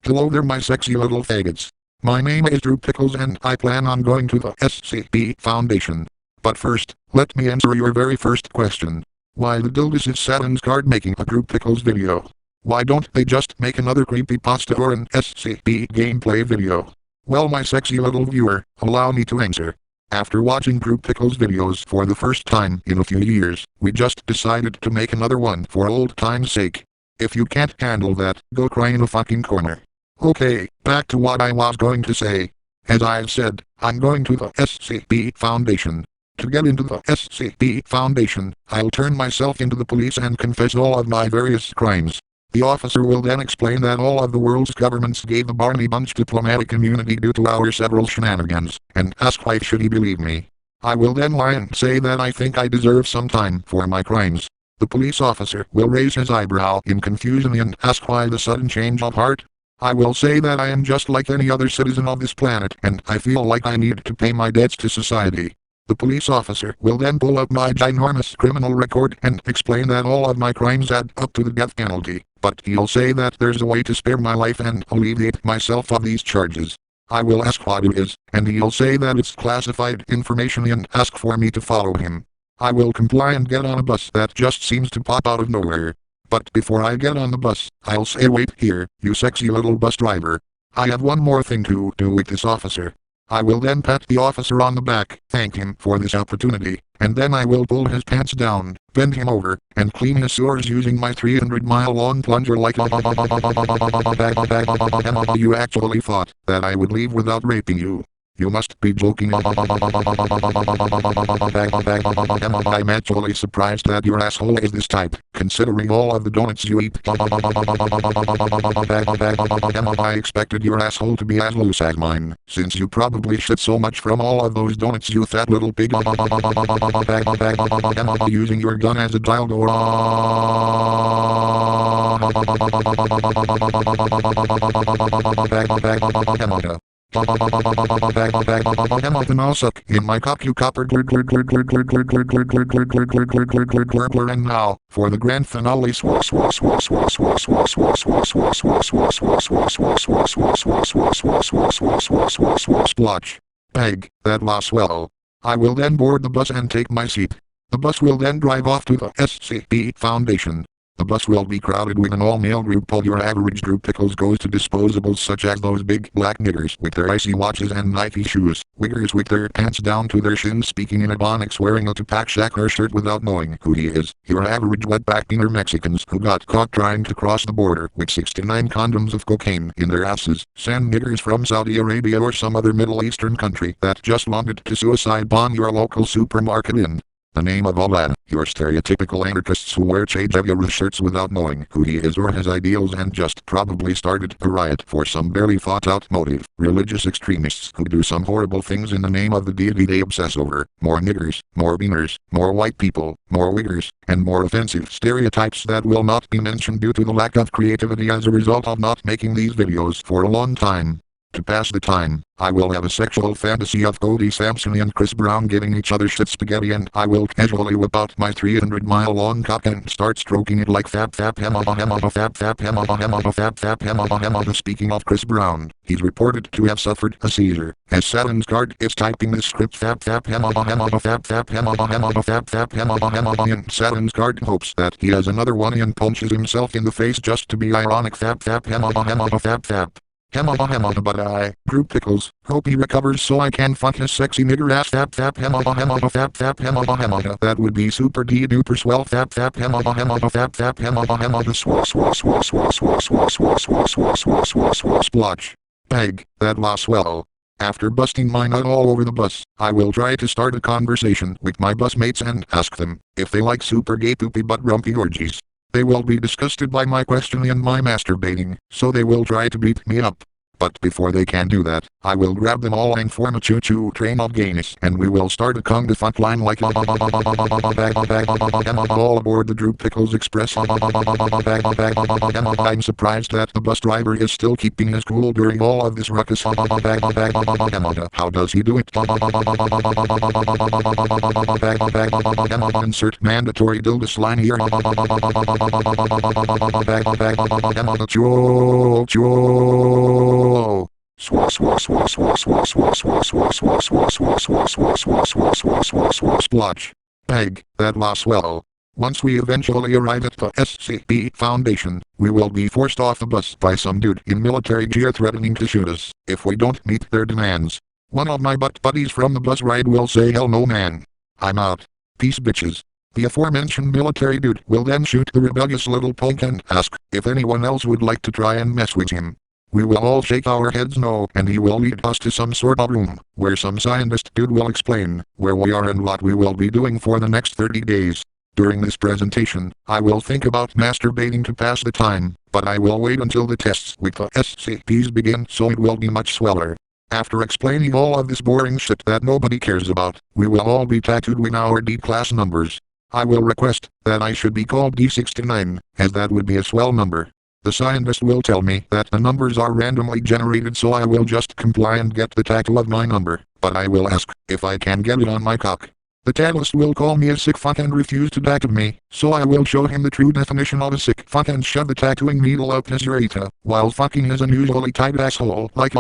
Hello there my sexy little faggots. My name is Drew Pickles and I plan on going to the SCP Foundation. But first, let me answer your very first question. Why the dildis is Saturn's card making a Drew Pickles video? Why don't they just make another creepypasta or an SCP gameplay video? Well my sexy little viewer, allow me to answer. After watching Drew Pickles videos for the first time in a few years, we just decided to make another one for old time's sake. If you can't handle that, go cry in a fucking corner. Okay, back to what I was going to say. As I've said, I'm going to the SCP Foundation. To get into the SCP Foundation, I'll turn myself into the police and confess all of my various crimes. The officer will then explain that all of the world's governments gave the Barney Bunch diplomatic immunity due to our several shenanigans, and ask why should he believe me. I will then lie and say that I think I deserve some time for my crimes. The police officer will raise his eyebrow in confusion and ask why the sudden change of heart. I will say that I am just like any other citizen of this planet and I feel like I need to pay my debts to society. The police officer will then pull up my ginormous criminal record and explain that all of my crimes add up to the death penalty, but he'll say that there's a way to spare my life and alleviate myself of these charges. I will ask what it is, and he'll say that it's classified information and ask for me to follow him. I will comply and get on a bus that just seems to pop out of nowhere. But before I get on the bus, I'll say wait here, you sexy little bus driver. I have one more thing to do with this officer. I will then pat the officer on the back, thank him for this opportunity, and then I will pull his pants down, bend him over, and clean his sores using my 300-mile-long plunger like you actually thought that I would leave without raping you. You must be joking. I'm actually surprised that your asshole is this type, considering all of the donuts you eat. I expected your asshole to be as loose as mine, since you probably shit so much from all of those donuts you fat little pig. Using your gun as a dildo. The mouse suck in my cock you copper and now for the grand finale splotch. Bag, that was well. I will then board the bus and take my seat. The bus will then drive off to the SCP Foundation. The bus will be crowded with an all-male group. All your average Drew Pickles goes to disposables such as those big black niggers with their icy watches and knifey shoes, wiggers with their pants down to their shins speaking in Ebonics wearing a Tupac Shakur shirt without knowing who he is, your average wetback-beaner Mexicans who got caught trying to cross the border with 69 condoms of cocaine in their asses, sand niggers from Saudi Arabia or some other Middle Eastern country that just wanted to suicide bomb your local supermarket in the name of Allah, your stereotypical anarchists who wear Che Guevara shirts without knowing who he is or his ideals and just probably started a riot for some barely thought out motive, religious extremists who do some horrible things in the name of the deity they obsess over, more niggers, more beaners, more white people, more wiggers, and more offensive stereotypes that will not be mentioned due to the lack of creativity as a result of not making these videos for a long time. To pass the time, I will have a sexual fantasy of Cody Sampson and Chris Brown giving each other shit spaghetti and I will casually whip out my 300-mile-long cock and start stroking it like fap. Speaking of Chris Brown, he's reported to have suffered a seizure, as Saturn's guard is typing this script and Saturn's guard hopes that he has another one and punches himself in the face just to be ironic but I, Drew Pickles, hope he recovers so I can fuck his sexy nigger ass that would be super duper swell splotch. Bag, that was swell. After busting my nut all over the bus, I will try to start a conversation with my busmates and ask them if they like super gay poopy butt rumpy orgies. They will be disgusted by my questioning and my masturbating, so they will try to beat me up. But before they can do that, I will grab them all and form a choo-choo train of gayness, and we will start a kung fu line like all aboard the Droop Pickles Express. I'm surprised that the bus driver is still keeping his cool during all of this ruckus. How does he do it? Insert mandatory dildos line here. Splotch. Peg, that was swell. Once we eventually arrive at the SCP Foundation, we will be forced off the bus by some dude in military gear threatening to shoot us if we don't meet their demands. One of my butt buddies from the bus ride will say, "Hell no, man. I'm out. Peace, bitches." The aforementioned military dude will then shoot the rebellious little punk and ask if anyone else would like to try and mess with him. We will all shake our heads no, and he will lead us to some sort of room, where some scientist dude will explain where we are and what we will be doing for the next 30 days. During this presentation, I will think about masturbating to pass the time, but I will wait until the tests with the SCPs begin so it will be much sweller. After explaining all of this boring shit that nobody cares about, we will all be tattooed with our D-class numbers. I will request that I should be called D69, as that would be a swell number. The scientist will tell me that the numbers are randomly generated, so I will just comply and get the tattoo of my number, but I will ask if I can get it on my cock. The tattooist will call me a sick fuck and refuse to tattoo me, so I will show him the true definition of a sick fuck and shove the tattooing needle up his urethra, while fucking his unusually tight asshole like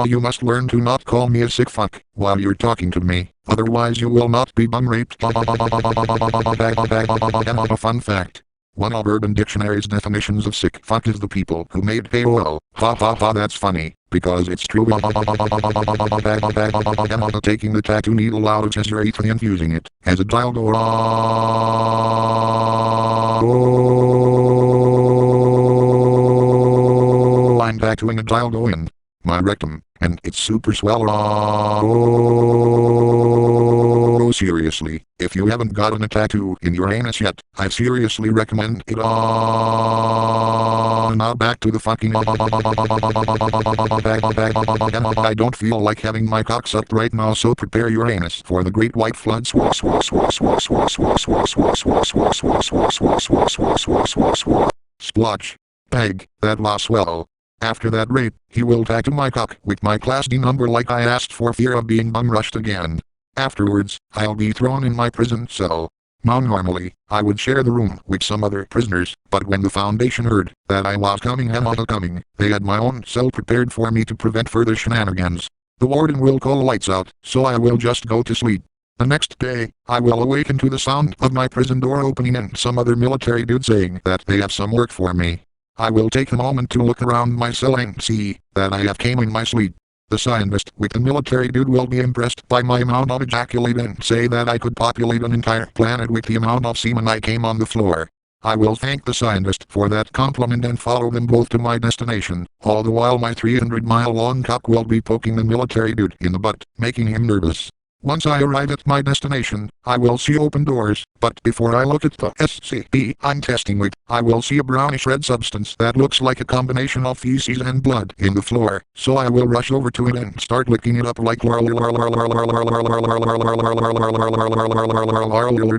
you must learn to not call me a sick fuck while you're talking to me, otherwise you will not be bum raped. A fun fact. One of Urban Dictionary's definitions of sick fuck is the people who made AOL. Ha ha ha, that's funny, because it's true. Taking the tattoo needle out of his urethra and using it as a dildo. I'm tattooing a dildo in my rectum, and it's super swell. Seriously, if you haven't gotten a tattoo in your anus yet, I seriously recommend it. Now back to the fucking. I don't feel like having my cock sucked right now, so prepare your anus for the great white flood. Splotch. Peg, that was swell. After that rape, he will tattoo my cock with my class D number like I asked for fear of being bum rushed again. Afterwards, I'll be thrown in my prison cell. Now normally, I would share the room with some other prisoners, but when the Foundation heard that I was coming, they had my own cell prepared for me to prevent further shenanigans. The warden will call lights out, so I will just go to sleep. The next day, I will awaken to the sound of my prison door opening and some other military dude saying that they have some work for me. I will take a moment to look around my cell and see that I have came in my sleep. The scientist with the military dude will be impressed by my amount of ejaculate and say that I could populate an entire planet with the amount of semen I came on the floor. I will thank the scientist for that compliment and follow them both to my destination, all the while my 300-mile-long cock will be poking the military dude in the butt, making him nervous. Once I arrive at my destination, I will see open doors, but before I look at the SCP I'm testing with, I will see a brownish red substance that looks like a combination of feces and blood in the floor, so I will rush over to it and start licking it up like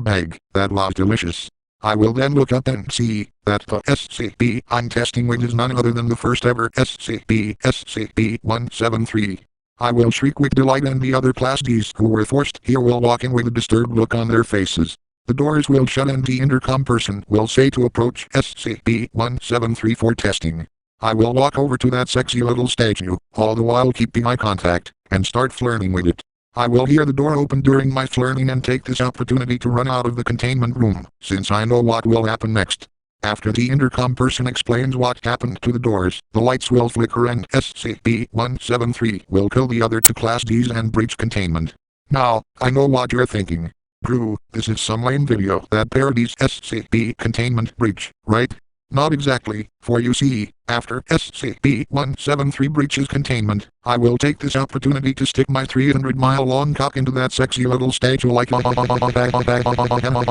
bag. That was delicious. I will then look up and see that the SCP I'm testing with is none other than the first ever SCP-173. I will shriek with delight, and the other Class Ds who were forced here will walk in with a disturbed look on their faces. The doors will shut and the intercom person will say to approach SCP-173 for testing. I will walk over to that sexy little statue, all the while keeping eye contact, and start flirting with it. I will hear the door open during my flirting and take this opportunity to run out of the containment room, since I know what will happen next. After the intercom person explains what happened to the doors, the lights will flicker and SCP-173 will kill the other two Class Ds and breach containment. Now, I know what you're thinking. Drew, this is some lame video that parodies SCP containment breach, right? Not exactly, for you see, after SCP-173 breaches containment, I will take this opportunity to stick my 300-mile-long cock into that sexy little statue like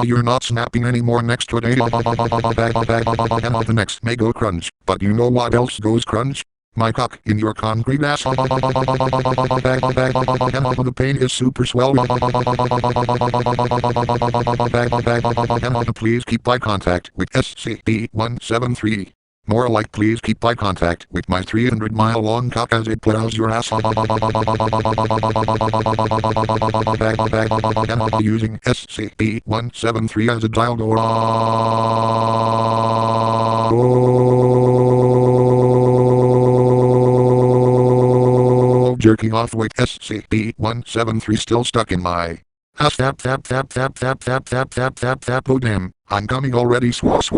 you're not snapping anymore next today the next may go crunch, but you know what else goes crunch? My cock in your concrete ass. The pain is super swell. Please keep eye contact with SCP-173. More like please keep eye contact with my 300-mile-long cock as it plows your ass. Using SCP-173 as a dildo. Jerking off with SCP-173 still stuck in my ass. Thap. Oh damn, I'm coming already. Splodge.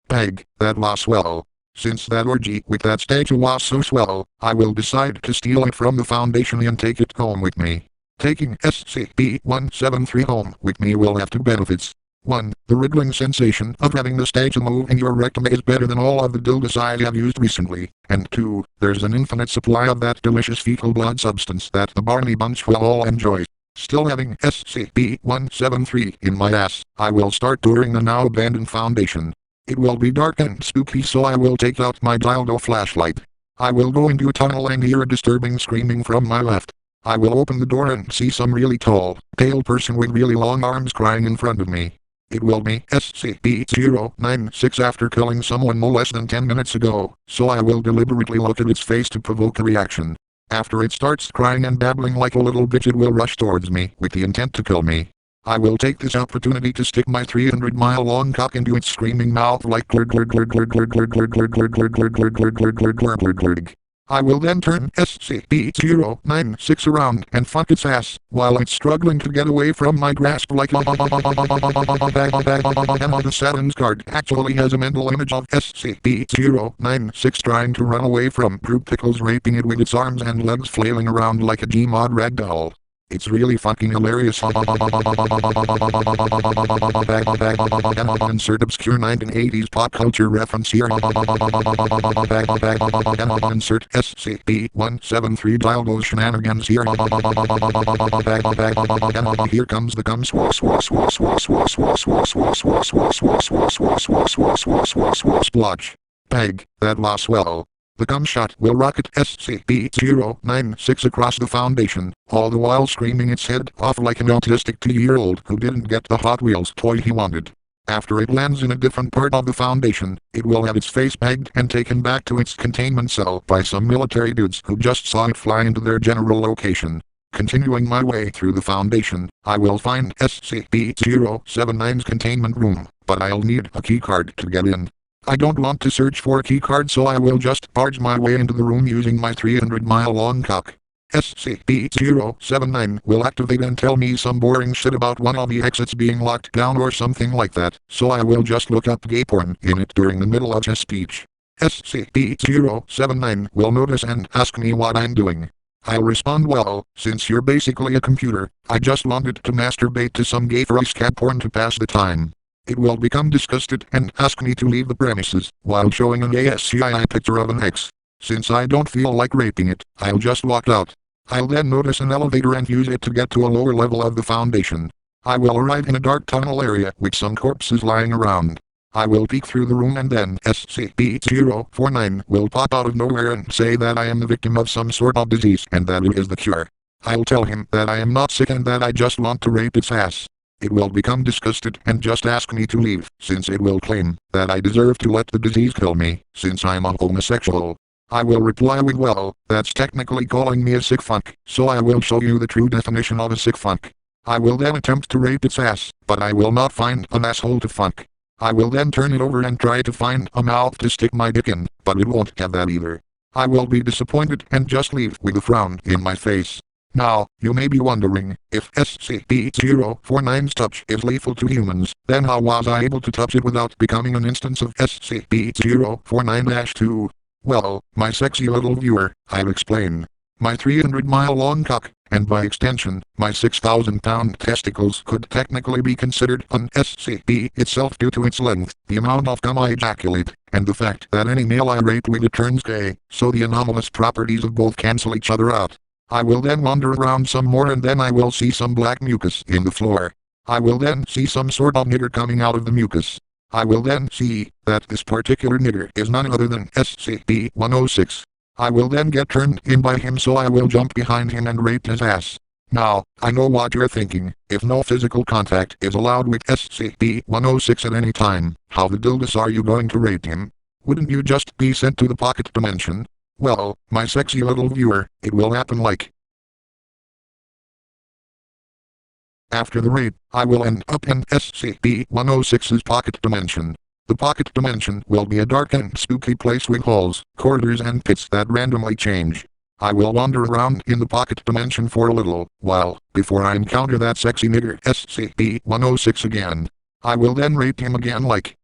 Peg, that was swell. Since that orgy with that statue was so swell, I will decide to steal it from the Foundation and take it home with me. Taking SCP-173 home with me will have two benefits. 1. The wriggling sensation of having the statue move in your rectum is better than all of the dildos I have used recently. And 2. There's an infinite supply of that delicious fecal blood substance that the Barney Bunch will all enjoy. Still having SCP-173 in my ass, I will start touring the now abandoned Foundation. It will be dark and spooky, so I will take out my dildo flashlight. I will go into a tunnel and hear a disturbing screaming from my left. I will open the door and see some really tall, pale person with really long arms crying in front of me. It will be SCP-096 after killing someone no less than 10 minutes ago, so I will deliberately look at its face to provoke a reaction. After it starts crying and babbling like a little bitch, it will rush towards me with the intent to kill me. I will take this opportunity to stick my 300-mile-long cock into its screaming mouth like glurg. I will then turn SCP-096 around and fuck its ass, while it's struggling to get away from my grasp like the Saturn's card actually has a mental image of SCP-096 trying to run away from Pickles raping it with its arms and legs flailing around like a Gmod ragdoll. It's really fucking hilarious. Insert obscure 1980s pop culture reference here. Insert SCP-173 dildo shenanigans here. Here comes the cum. Splodge. Peg, that was swell. The cum shot will rocket SCP-096 across the Foundation, all the while screaming its head off like an autistic 2-year-old who didn't get the Hot Wheels toy he wanted. After it lands in a different part of the Foundation, it will have its face pegged and taken back to its containment cell by some military dudes who just saw it fly into their general location. Continuing my way through the Foundation, I will find SCP-079's containment room, but I'll need a keycard to get in. I don't want to search for a keycard, so I will just barge my way into the room using my 300-mile-long cock. SCP-079 will activate and tell me some boring shit about one of the exits being locked down or something like that, so I will just look up gay porn in it during the middle of his speech. SCP-079 will notice and ask me what I'm doing. I'll respond, well, since you're basically a computer, I just wanted to masturbate to some gay voice cat porn to pass the time. It will become disgusted and ask me to leave the premises, while showing an ASCII picture of an ex. Since I don't feel like raping it, I'll just walk out. I'll then notice an elevator and use it to get to a lower level of the Foundation. I will arrive in a dark tunnel area with some corpses lying around. I will peek through the room and then SCP-049 will pop out of nowhere and say that I am the victim of some sort of disease and that it is the cure. I'll tell him that I am not sick and that I just want to rape its ass. It will become disgusted and just ask me to leave, since it will claim that I deserve to let the disease kill me, since I'm a homosexual. I will reply with, well, that's technically calling me a sick fuck, so I will show you the true definition of a sick fuck. I will then attempt to rape its ass, but I will not find an asshole to fuck. I will then turn it over and try to find a mouth to stick my dick in, but it won't have that either. I will be disappointed and just leave with a frown in my face. Now, you may be wondering, if SCP-049's touch is lethal to humans, then how was I able to touch it without becoming an instance of SCP-049-2? Well, my sexy little viewer, I'll explain. My 300-mile-long cock and by extension, my 6,000-pound testicles could technically be considered an SCP itself due to its length, the amount of cum I ejaculate, and the fact that any male I rape later turns gay, so the anomalous properties of both cancel each other out. I will then wander around some more and then I will see some black mucus in the floor. I will then see some sort of nigger coming out of the mucus. I will then see that this particular nigger is none other than SCP-106. I will then get turned in by him, so I will jump behind him and rape his ass. Now, I know what you're thinking. If no physical contact is allowed with SCP-106 at any time, how the dildos are you going to rape him? Wouldn't you just be sent to the pocket dimension? Well, my sexy little viewer, it will happen like. After the rape, I will end up in SCP-106's pocket dimension. The pocket dimension will be a dark and spooky place with halls, corridors and pits that randomly change. I will wander around in the pocket dimension for a little while, before I encounter that sexy nigger SCP-106 again. I will then rape him again like.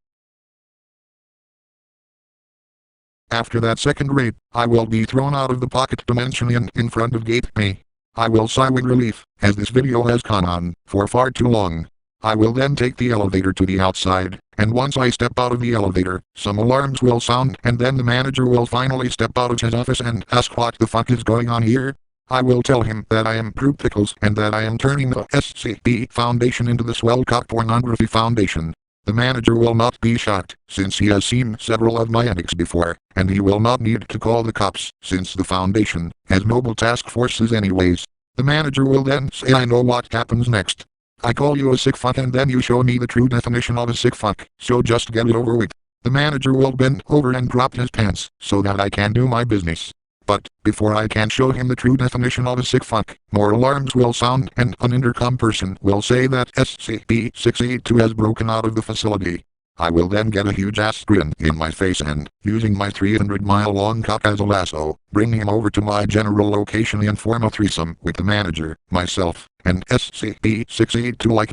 After that second rape, I will be thrown out of the pocket dimension and in front of gate me. I will sigh with relief, as this video has gone on for far too long. I will then take the elevator to the outside, and once I step out of the elevator, some alarms will sound and then the manager will finally step out of his office and ask what the fuck is going on here. I will tell him that I am Drew Pickles and that I am turning the SCP Foundation into the Swell Cock Pornography Foundation. The manager will not be shocked, since he has seen several of my antics before, and he will not need to call the cops, since the Foundation has mobile task forces anyways. The manager will then say, I know what happens next. I call you a sick fuck and then you show me the true definition of a sick fuck, so just get it over with. The manager will bend over and drop his pants, so that I can do my business. But, before I can show him the true definition of a sick fuck, more alarms will sound and an intercom person will say that SCP-682 has broken out of the facility. I will then get a huge ass grin in my face and, using my 300-mile-long cock as a lasso, bring him over to my general location and form a threesome with the manager, myself, and SCP-682 like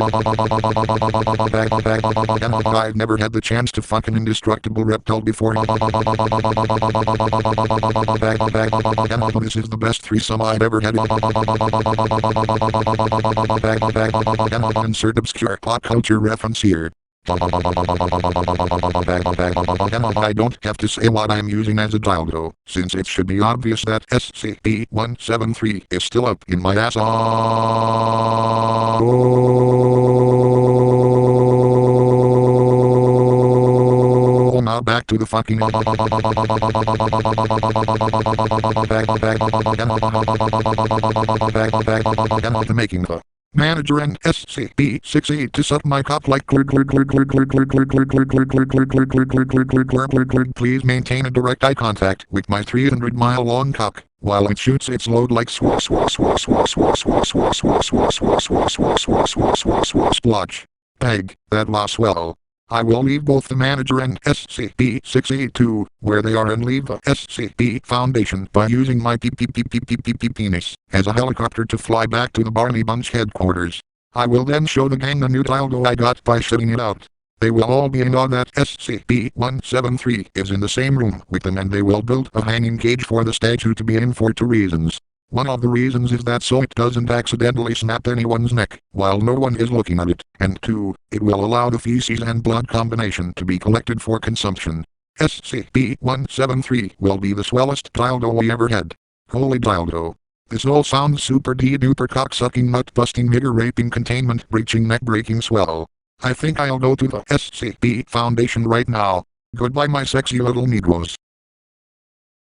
I've never had the chance to fuck an indestructible reptile before. This is the best threesome I've ever had. Insert obscure pop culture reference here. I don't have to say what I'm using as a dildo, since it should be obvious that SCP-173 is still up in my ass. Now back to the fucking the making the manager and SCP-682 to suck my cock like please maintain a direct eye contact with my 300-mile-long cock while it shoots its load like splotch. Peg, that was well. I will leave both the manager and SCP-682 where they are and leave the SCP Foundation by using my penis as a helicopter to fly back to the Barney Bunch headquarters. I will then show the gang the new dildo I got by shitting it out. They will all be in awe that SCP-173 is in the same room with them and they will build a hanging cage for the statue to be in for two reasons. One of the reasons is that so it doesn't accidentally snap anyone's neck while no one is looking at it, and two, it will allow the feces and blood combination to be collected for consumption. SCP-173 will be the swellest dildo we ever had. Holy dildo. This all sounds super duper cock-sucking, nut-busting, nigger-raping, containment-breaching, neck-breaking swell. I think I'll go to the SCP Foundation right now. Goodbye my sexy little Negroes.